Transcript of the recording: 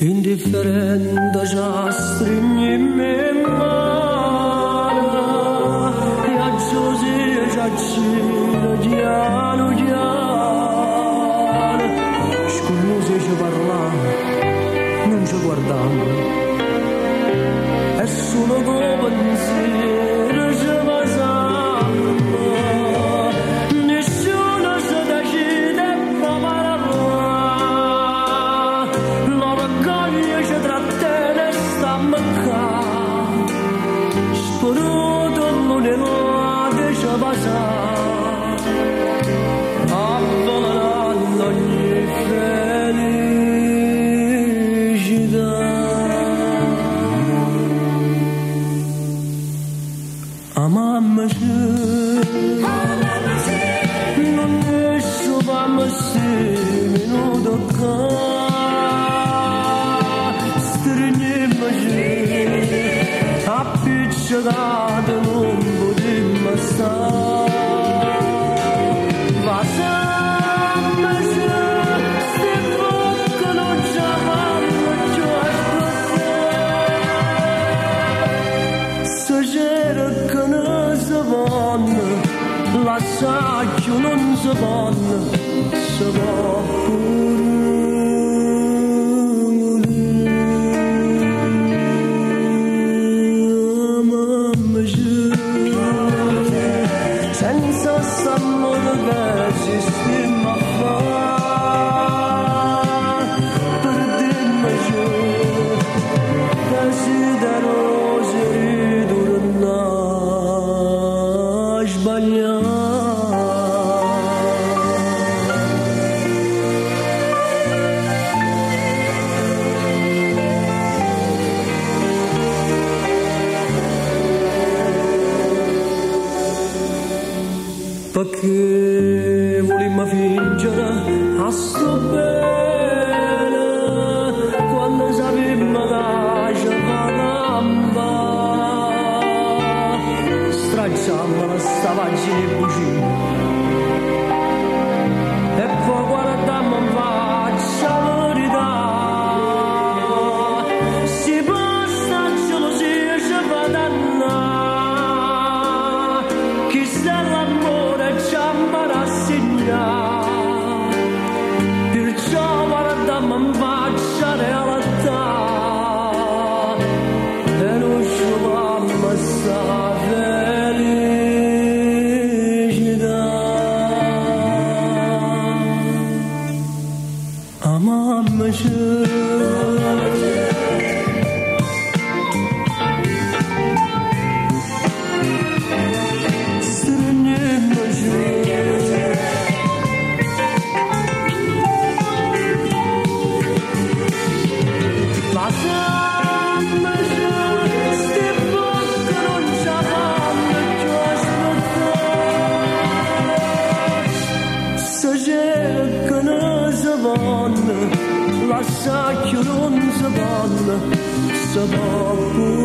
Indifferente già stringi me mano e a Giuseppe già gira piano piano scusi ci parlando non ci guardando è solo come pensiero ci passando nessuno si decide a parlare la vergogna ci trattiene e sta a mancare sporoto l'unità ci passa avvelenando ogni felicità. A mamma c'è non ne sappiamo se minuto che stringiamoci appiccicato non potremmo stare va sempre se bocca non ci fanno più aspettare se c'era che non si vanno lascia che non si vanno si va pure mamma senza s'amore che sistema fa per dirmi desiderosi ritornare sbagliare. Perché volimmo fingere a sto bene quando sapemmo che ci facciamo stracciamo la stavaggine e bucina e poi guardammo in faccia la verità si basta gelosia ci fa dannare chissà l'amore ci ammara a segnare perciò guardammo in faccia realtà e non ci vammo sta felicità. A mamma c'è lascia che non si vanno, si va pure.